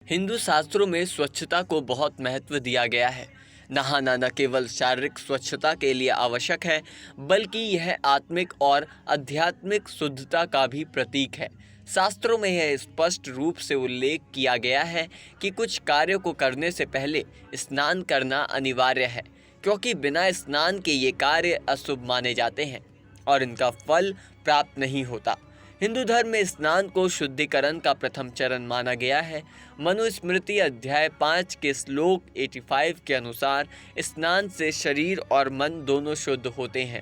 हिंदू शास्त्रों में स्वच्छता को बहुत महत्व दिया गया है। नहाना न केवल शारीरिक स्वच्छता के लिए आवश्यक है, बल्कि यह आत्मिक और आध्यात्मिक शुद्धता का भी प्रतीक है। शास्त्रों में यह स्पष्ट रूप से उल्लेख किया गया है कि कुछ कार्यों को करने से पहले स्नान करना अनिवार्य है, क्योंकि बिना स्नान के ये कार्य अशुभ माने जाते हैं और इनका फल प्राप्त नहीं होता। हिंदू धर्म में स्नान को शुद्धिकरण का प्रथम चरण माना गया है। मनुस्मृति अध्याय 5 के श्लोक 85 के अनुसार स्नान से शरीर और मन दोनों शुद्ध होते हैं,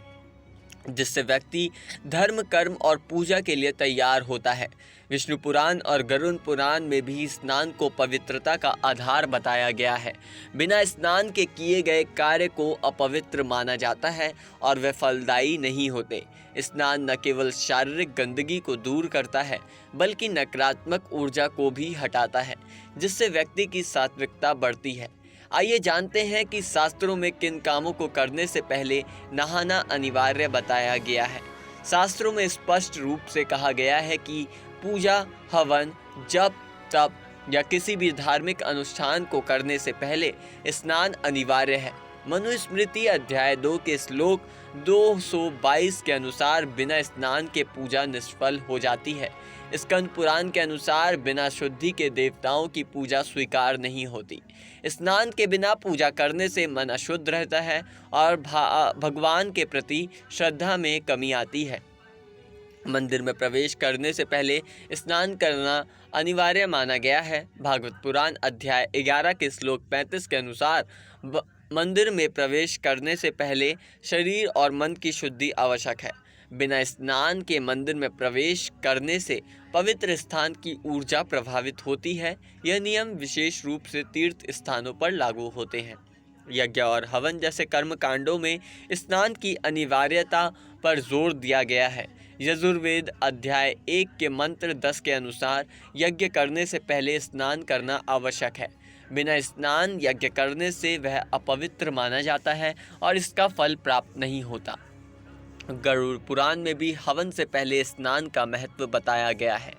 जिससे व्यक्ति धर्म, कर्म और पूजा के लिए तैयार होता है। विष्णु पुराण और गरुड़ पुराण में भी स्नान को पवित्रता का आधार बताया गया है। बिना स्नान के किए गए कार्य को अपवित्र माना जाता है और वे फलदायी नहीं होते। स्नान न केवल शारीरिक गंदगी को दूर करता है, बल्कि नकारात्मक ऊर्जा को भी हटाता है, जिससे व्यक्ति की सात्विकता बढ़ती है। आइए जानते हैं कि शास्त्रों में किन कामों को करने से पहले नहाना अनिवार्य बताया गया है। शास्त्रों में स्पष्ट रूप से कहा गया है कि पूजा, हवन, जप, तप या किसी भी धार्मिक अनुष्ठान को करने से पहले स्नान अनिवार्य है। मनुस्मृति अध्याय 2 के श्लोक 222 के अनुसार बिना स्नान के पूजा निष्फल हो जाती है। स्कंद पुराण के अनुसार बिना शुद्धि के देवताओं की पूजा स्वीकार नहीं होती। स्नान के बिना पूजा करने से मन अशुद्ध रहता है और भगवान के प्रति श्रद्धा में कमी आती है। मंदिर में प्रवेश करने से पहले स्नान करना अनिवार्य माना गया है। भागवत पुराण अध्याय 11 के श्लोक 35 के अनुसार मंदिर में प्रवेश करने से पहले शरीर और मन की शुद्धि आवश्यक है। बिना स्नान के मंदिर में प्रवेश करने से पवित्र स्थान की ऊर्जा प्रभावित होती है। यह नियम विशेष रूप से तीर्थ स्थानों पर लागू होते हैं। यज्ञ और हवन जैसे कर्म कांडों में स्नान की अनिवार्यता पर जोर दिया गया है। यजुर्वेद अध्याय 1 के मंत्र 10 के अनुसार यज्ञ करने से पहले स्नान करना आवश्यक है। बिना स्नान यज्ञ करने से वह अपवित्र माना जाता है और इसका फल प्राप्त नहीं होता। गरुड़ पुराण में भी हवन से पहले स्नान का महत्व बताया गया है।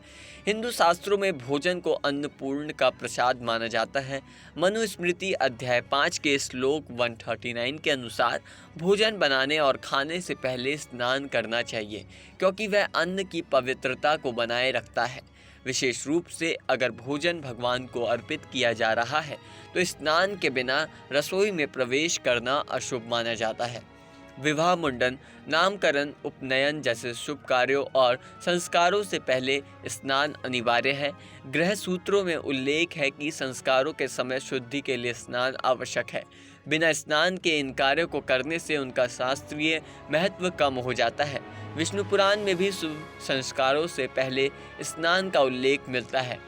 हिंदू शास्त्रों में भोजन को अन्नपूर्ण का प्रसाद माना जाता है। मनुस्मृति अध्याय 5 के श्लोक 139 के अनुसार भोजन बनाने और खाने से पहले स्नान करना चाहिए, क्योंकि वह अन्न की पवित्रता को बनाए रखता है। विशेष रूप से अगर भोजन भगवान को अर्पित किया जा रहा है तो स्नान के बिना रसोई में प्रवेश करना अशुभ माना जाता है। विवाह, मुंडन, नामकरण, उपनयन जैसे शुभ कार्यों और संस्कारों से पहले स्नान अनिवार्य है। गृह सूत्रों में उल्लेख है कि संस्कारों के समय शुद्धि के लिए स्नान आवश्यक है। बिना स्नान के इन कार्यों को करने से उनका शास्त्रीय महत्व कम हो जाता है। विष्णु पुराण में भी शुभ संस्कारों से पहले स्नान का उल्लेख मिलता है।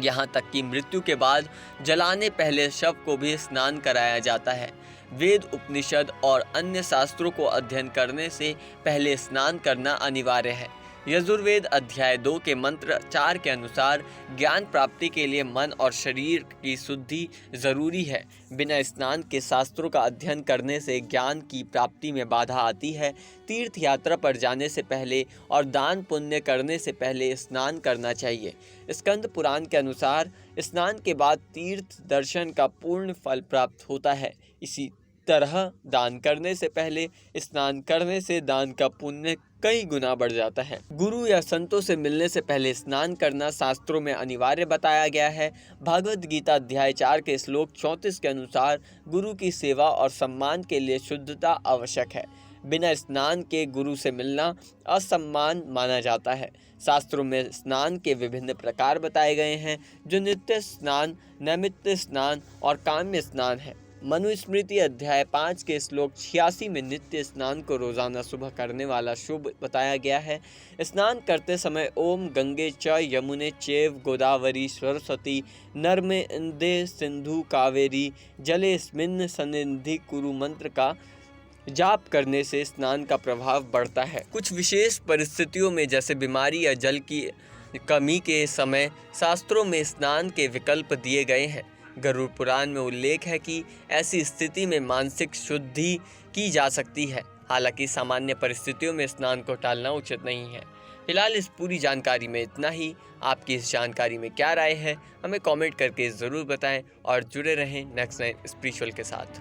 यहाँ तक कि मृत्यु के बाद जलाने पहले शव को भी स्नान कराया जाता है। वेद, उपनिषद और अन्य शास्त्रों को अध्ययन करने से पहले स्नान करना अनिवार्य है। यजुर्वेद अध्याय 2 के मंत्र 4 के अनुसार ज्ञान प्राप्ति के लिए मन और शरीर की शुद्धि जरूरी है। बिना स्नान के शास्त्रों का अध्ययन करने से ज्ञान की प्राप्ति में बाधा आती है। तीर्थ यात्रा पर जाने से पहले और दान पुण्य करने से पहले स्नान करना चाहिए। स्कंद पुराण के अनुसार स्नान के बाद तीर्थ दर्शन का पूर्ण फल प्राप्त होता है। इसी तरह दान करने से पहले स्नान करने से दान का पुण्य कई गुना बढ़ जाता है। गुरु या संतों से मिलने से पहले स्नान करना शास्त्रों में अनिवार्य बताया गया है। भागवत गीता अध्याय 4 के श्लोक 34 के अनुसार गुरु की सेवा और सम्मान के लिए शुद्धता आवश्यक है। बिना स्नान के गुरु से मिलना असम्मान माना जाता है। शास्त्रों में स्नान के विभिन्न प्रकार बताए गए हैं, जो नित्य स्नान, नैमित्तिक स्नान और काम्य स्नान है। मनुस्मृति अध्याय 5 के श्लोक 86 में नित्य स्नान को रोजाना सुबह करने वाला शुभ बताया गया है। स्नान करते समय ओम गंगे च यमुने चैव गोदावरी सरस्वती नर्मदे सिंधु कावेरी जलेस्मिन् सन्निधि कुरु मंत्र का जाप करने से स्नान का प्रभाव बढ़ता है। कुछ विशेष परिस्थितियों में, जैसे बीमारी या जल की कमी के समय, शास्त्रों में स्नान के विकल्प दिए गए हैं। गरुड़ पुराण में उल्लेख है कि ऐसी स्थिति में मानसिक शुद्धि की जा सकती है। हालांकि सामान्य परिस्थितियों में स्नान को टालना उचित नहीं है। फिलहाल इस पूरी जानकारी में इतना ही। आपकी इस जानकारी में क्या राय है, हमें कमेंट करके ज़रूर बताएं और जुड़े रहें नेक्स्ट 9 स्पिरिचुअल के साथ।